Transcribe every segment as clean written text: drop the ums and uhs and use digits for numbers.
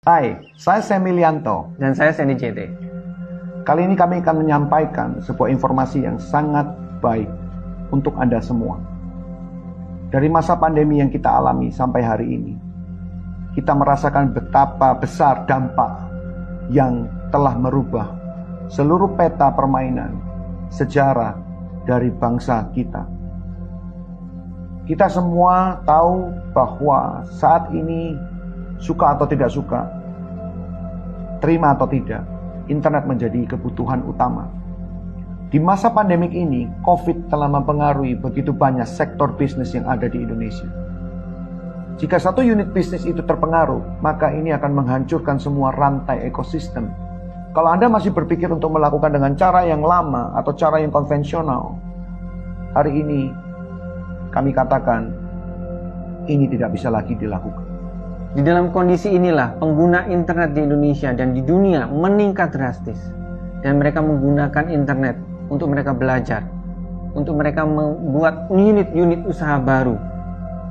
Hai, saya Semilianto. Dan saya Sandy JT. Kali ini kami akan menyampaikan sebuah informasi yang sangat baik untuk Anda semua. Dari masa pandemi yang kita alami sampai hari ini, kita merasakan betapa besar dampak yang telah merubah seluruh peta permainan sejarah dari bangsa kita. Kita semua tahu bahwa saat ini, suka atau tidak suka, terima atau tidak, internet menjadi kebutuhan utama. Di masa pandemik ini, COVID telah mempengaruhi begitu banyak sektor bisnis yang ada di Indonesia. Jika satu unit bisnis itu terpengaruh, maka ini akan menghancurkan semua rantai ekosistem. Kalau Anda masih berpikir untuk melakukan dengan cara yang lama atau cara yang konvensional, hari ini kami katakan ini tidak bisa lagi dilakukan. Di dalam kondisi inilah pengguna internet di Indonesia dan di dunia meningkat drastis. Dan mereka menggunakan internet untuk mereka belajar, untuk mereka membuat unit-unit usaha baru,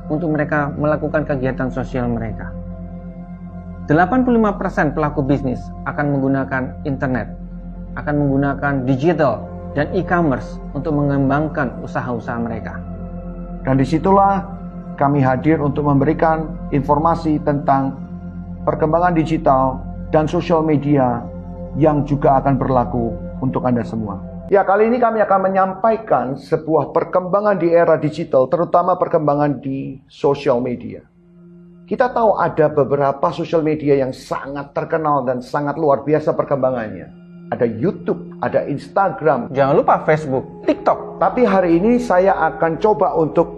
untuk mereka melakukan kegiatan sosial mereka. 85% pelaku bisnis akan menggunakan internet, akan menggunakan digital dan e-commerce untuk mengembangkan usaha-usaha mereka. Dan disitulah kami hadir untuk memberikan informasi tentang perkembangan digital dan sosial media yang juga akan berlaku untuk Anda semua. Ya, kali ini kami akan menyampaikan sebuah perkembangan di era digital, terutama perkembangan di sosial media. Kita tahu ada beberapa sosial media yang sangat terkenal dan sangat luar biasa perkembangannya. Ada YouTube, ada Instagram. Jangan lupa Facebook, TikTok. Tapi hari ini saya akan coba untuk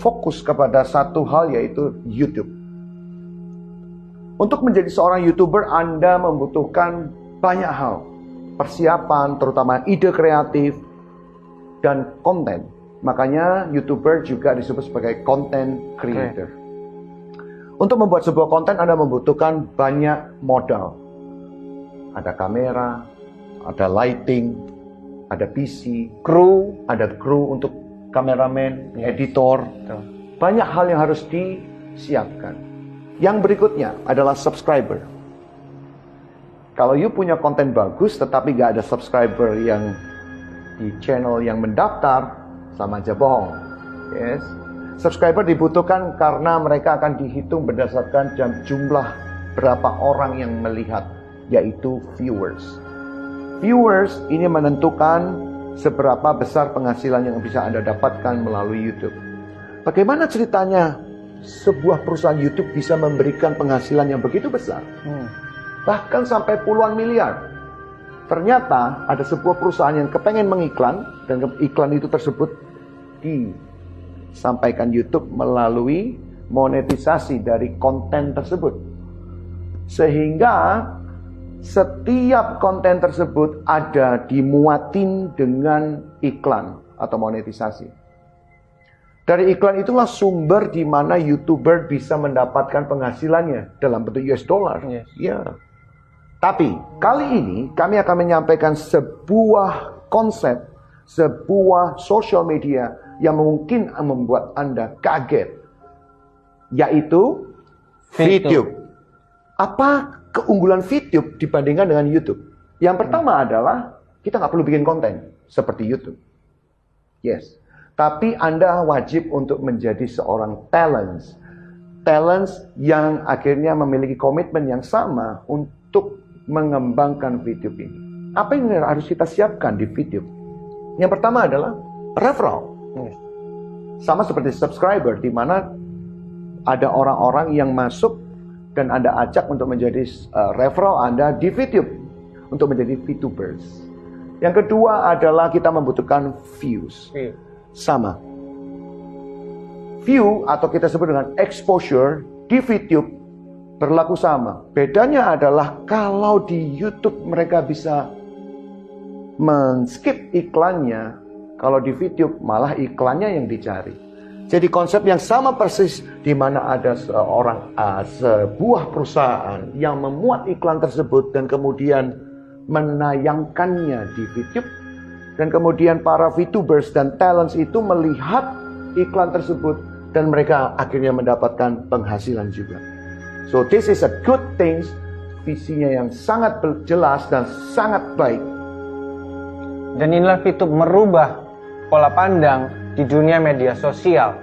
fokus kepada satu hal, yaitu YouTube. Untuk menjadi seorang YouTuber, Anda membutuhkan banyak hal. Persiapan, terutama ide kreatif, dan konten. Makanya YouTuber juga disebut sebagai content creator. Untuk membuat sebuah konten, Anda membutuhkan banyak modal. Ada kamera, ada lighting, ada PC, ada kru untuk kameramen, editor. Banyak hal yang harus disiapkan. Yang berikutnya adalah subscriber. Kalau you punya konten bagus tetapi gak ada subscriber yang di channel yang mendaftar, sama aja bohong. Yes. Subscriber dibutuhkan karena mereka akan dihitung berdasarkan jumlah berapa orang yang melihat, yaitu viewers. Viewers ini menentukan seberapa besar penghasilan yang bisa Anda dapatkan melalui YouTube. Bagaimana ceritanya sebuah perusahaan YouTube bisa memberikan penghasilan yang begitu besar? Bahkan sampai puluhan miliar. Ternyata ada sebuah perusahaan yang kepengen mengiklan, dan iklan itu tersebut disampaikan YouTube melalui monetisasi dari konten tersebut. Sehingga setiap konten tersebut ada dimuatin dengan iklan atau monetisasi. Dari iklan itulah sumber di mana YouTuber bisa mendapatkan penghasilannya dalam bentuk US dollar. Yes. Ya. Tapi kali ini kami akan menyampaikan sebuah konsep, sebuah social media yang mungkin membuat Anda kaget, yaitu VTube. Apa keunggulan VTube dibandingkan dengan YouTube? Yang pertama adalah kita nggak perlu bikin konten seperti YouTube. Yes. Tapi Anda wajib untuk menjadi seorang talents yang akhirnya memiliki komitmen yang sama untuk mengembangkan VTube ini. Apa yang harus kita siapkan di VTube? Yang pertama adalah referral. Sama seperti subscriber, di mana ada orang-orang yang masuk dan Anda ajak untuk menjadi referral Anda di VTube untuk menjadi VTubers. Yang kedua adalah kita membutuhkan views. Sama. View atau kita sebut dengan exposure di VTube berlaku sama. Bedanya adalah kalau di YouTube mereka bisa men-skip iklannya, kalau di VTube malah iklannya yang dicari. Jadi konsep yang sama persis, di mana ada sebuah perusahaan yang memuat iklan tersebut dan kemudian menayangkannya di VTube, dan kemudian para VTubers dan talents itu melihat iklan tersebut dan mereka akhirnya mendapatkan penghasilan juga. So this is a good thing, visinya yang sangat jelas dan sangat baik. Dan inilah VTube merubah pola pandang di dunia media sosial.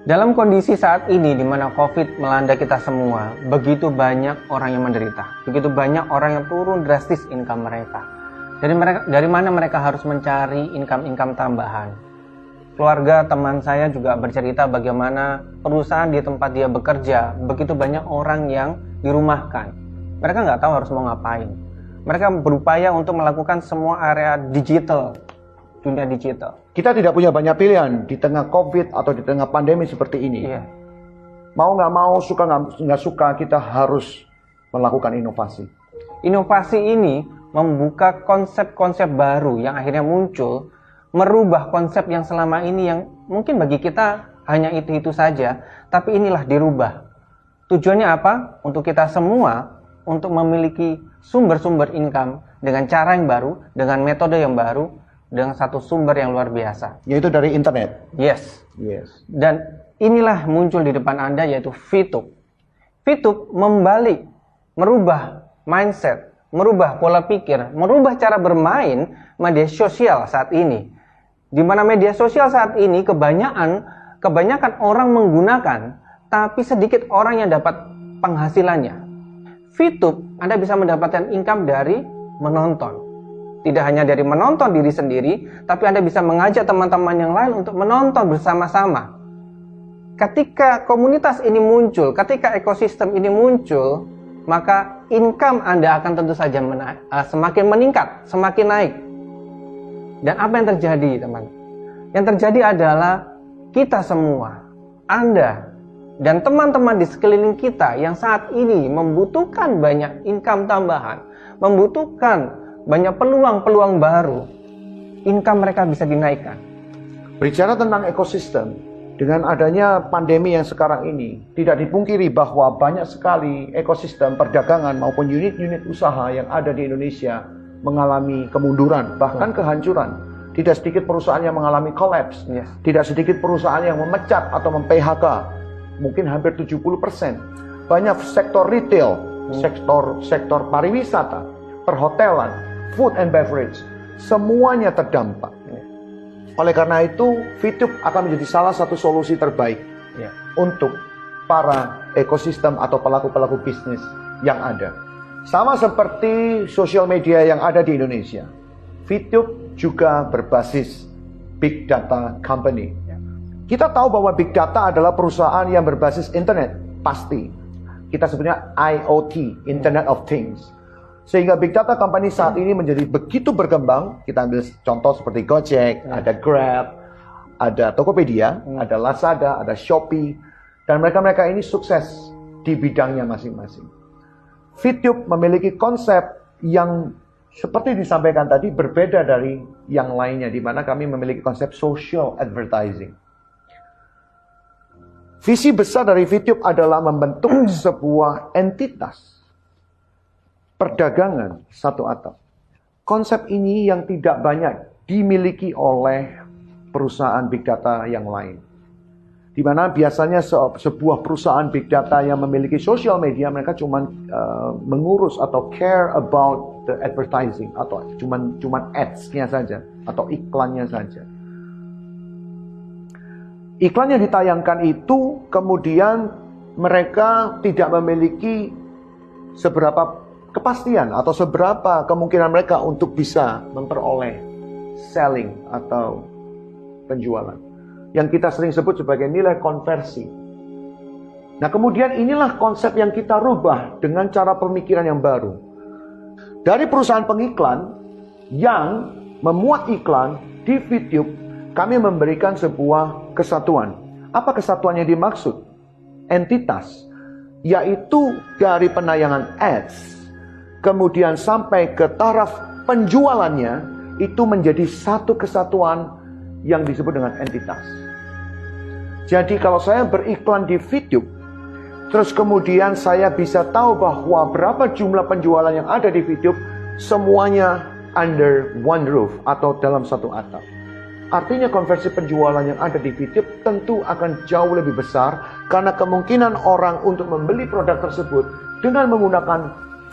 Dalam kondisi saat ini di mana COVID melanda kita semua, begitu banyak orang yang menderita, begitu banyak orang yang turun drastis income mereka. Dari mana mereka harus mencari income tambahan? Keluarga teman saya juga bercerita bagaimana perusahaan di tempat dia bekerja, begitu banyak orang yang dirumahkan. Mereka nggak tahu harus mau ngapain. Mereka berupaya untuk melakukan semua area digital, dunia digital. Kita tidak punya banyak pilihan di tengah COVID atau di tengah pandemi seperti ini. Iya. Mau nggak mau, suka nggak suka, kita harus melakukan inovasi. Inovasi ini membuka konsep-konsep baru yang akhirnya muncul, merubah konsep yang selama ini yang mungkin bagi kita hanya itu-itu saja, tapi inilah dirubah. Tujuannya apa? Untuk kita semua, untuk memiliki sumber-sumber income dengan cara yang baru, dengan metode yang baru, dengan satu sumber yang luar biasa. Yaitu dari internet. Yes. Dan inilah muncul di depan Anda, yaitu VTube. VTube membalik, merubah mindset, merubah pola pikir, merubah cara bermain media sosial saat ini. Di mana media sosial saat ini kebanyakan orang menggunakan, tapi sedikit orang yang dapat penghasilannya. VTube, Anda bisa mendapatkan income dari menonton. Tidak hanya dari menonton diri sendiri, tapi Anda bisa mengajak teman-teman yang lain untuk menonton bersama-sama. Ketika komunitas ini muncul, ketika ekosistem ini muncul, maka income Anda akan tentu saja semakin meningkat, semakin naik. Dan apa yang terjadi, teman? Yang terjadi adalah kita semua, Anda dan teman-teman di sekeliling kita yang saat ini membutuhkan banyak income tambahan, membutuhkan banyak peluang-peluang baru, income mereka bisa dinaikkan. Bicara tentang ekosistem, dengan adanya pandemi yang sekarang ini, tidak dipungkiri bahwa banyak sekali ekosistem perdagangan maupun unit-unit usaha yang ada di Indonesia mengalami kemunduran, bahkan kehancuran. Tidak sedikit perusahaan yang mengalami collapse, tidak sedikit perusahaan yang memecat atau mem-PHK, mungkin hampir 70%. Banyak sektor retail, sektor pariwisata, perhotelan, food and beverage, semuanya terdampak. Oleh karena itu, VTube akan menjadi salah satu solusi terbaik untuk para ekosistem atau pelaku-pelaku bisnis yang ada. Sama seperti sosial media yang ada di Indonesia, VTube juga berbasis big data company. Kita tahu bahwa big data adalah perusahaan yang berbasis internet, pasti. Kita sebutnya IoT, Internet of Things. Sehingga big data company saat ini menjadi begitu berkembang. Kita ambil contoh seperti Gojek, ada Grab, ada Tokopedia, ada Lazada, ada Shopee. Dan mereka-mereka ini sukses di bidangnya masing-masing. VTube memiliki konsep yang seperti disampaikan tadi berbeda dari yang lainnya, di mana kami memiliki konsep social advertising. Visi besar dari VTube adalah membentuk sebuah entitas perdagangan satu atap. Konsep ini yang tidak banyak dimiliki oleh perusahaan big data yang lain. Di mana biasanya sebuah perusahaan big data yang memiliki social media, mereka cuma mengurus atau care about the advertising, atau cuma ads-nya saja, atau iklannya saja. Iklan yang ditayangkan itu kemudian mereka tidak memiliki seberapa kepastian atau seberapa kemungkinan mereka untuk bisa memperoleh selling atau penjualan, yang kita sering sebut sebagai nilai konversi. Nah, kemudian inilah konsep yang kita rubah dengan cara pemikiran yang baru. Dari perusahaan pengiklan yang memuat iklan di VTube, kami memberikan sebuah kesatuan. Apa kesatuan yang dimaksud? Entitas, yaitu dari penayangan ads kemudian sampai ke taraf penjualannya, itu menjadi satu kesatuan yang disebut dengan entitas. Jadi kalau saya beriklan di VTube, terus kemudian saya bisa tahu bahwa berapa jumlah penjualan yang ada di VTube, semuanya under one roof atau dalam satu atap. Artinya konversi penjualan yang ada di VTube tentu akan jauh lebih besar karena kemungkinan orang untuk membeli produk tersebut dengan menggunakan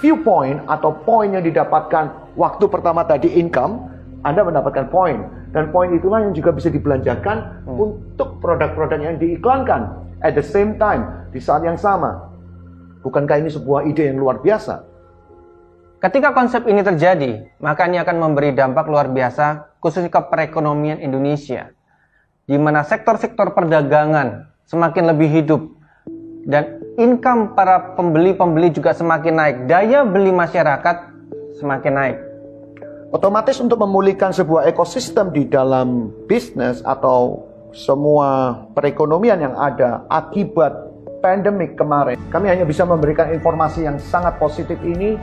viewpoint atau poin yang didapatkan waktu pertama tadi income, Anda mendapatkan poin. Dan poin itulah yang juga bisa dibelanjakan untuk produk-produk yang diiklankan at the same time, di saat yang sama. Bukankah ini sebuah ide yang luar biasa? Ketika konsep ini terjadi, maka ini akan memberi dampak luar biasa khususnya ke perekonomian Indonesia, di mana sektor-sektor perdagangan semakin lebih hidup dan income para pembeli-pembeli juga semakin naik, daya beli masyarakat semakin naik. Otomatis untuk memulihkan sebuah ekosistem di dalam bisnis atau semua perekonomian yang ada akibat pandemik kemarin, kami hanya bisa memberikan informasi yang sangat positif ini.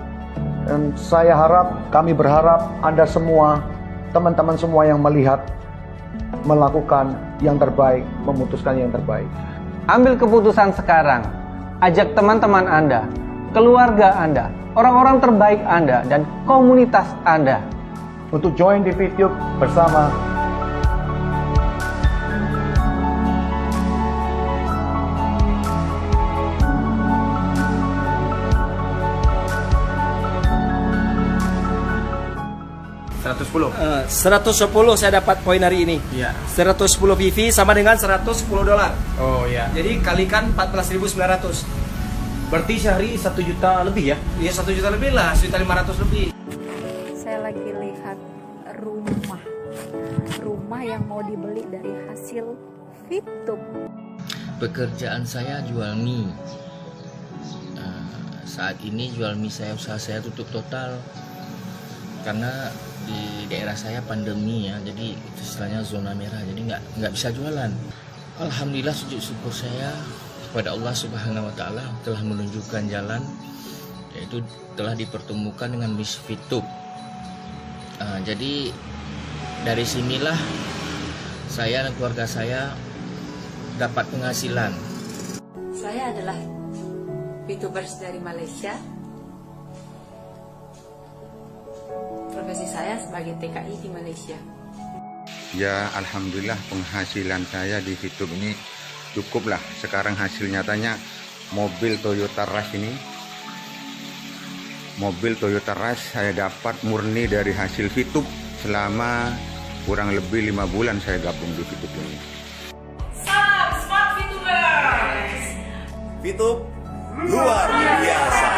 Dan saya harap, kami berharap Anda semua, teman-teman semua yang melihat, melakukan yang terbaik, memutuskan yang terbaik. Ambil keputusan sekarang. Ajak teman-teman Anda, keluarga Anda, orang-orang terbaik Anda, dan komunitas Anda untuk join di VTube bersama. $110 saya dapat poin hari ini. Ya. 110 VV sama dengan $110. Oh ya. Jadi kalikan 14.900. Berarti sehari 1 juta lebih ya? Ya 1 juta lebih lah, 1.500.000 lebih. Saya lagi lihat rumah yang mau dibeli dari hasil VTube. Pekerjaan saya jual mie. Saat ini jual mie usaha saya tutup total karena di daerah saya pandemi ya, jadi itu istilahnya zona merah, jadi nggak bisa jualan. Alhamdulillah, sujud syukur saya kepada Allah Subhanahu Wa Taala telah menunjukkan jalan, yaitu telah dipertemukan dengan Miss VTube. Jadi dari sinilah saya dan keluarga saya dapat penghasilan. Saya adalah VTubers dari Malaysia. Profesi saya sebagai TKI di Malaysia. Ya, alhamdulillah penghasilan saya di VTube ini cukuplah. Sekarang hasil nyatanya mobil Toyota Rush ini. Mobil Toyota Rush saya dapat murni dari hasil VTube selama kurang lebih 5 bulan saya gabung di VTube ini. Salam Smart VTubers. VTube luar biasa.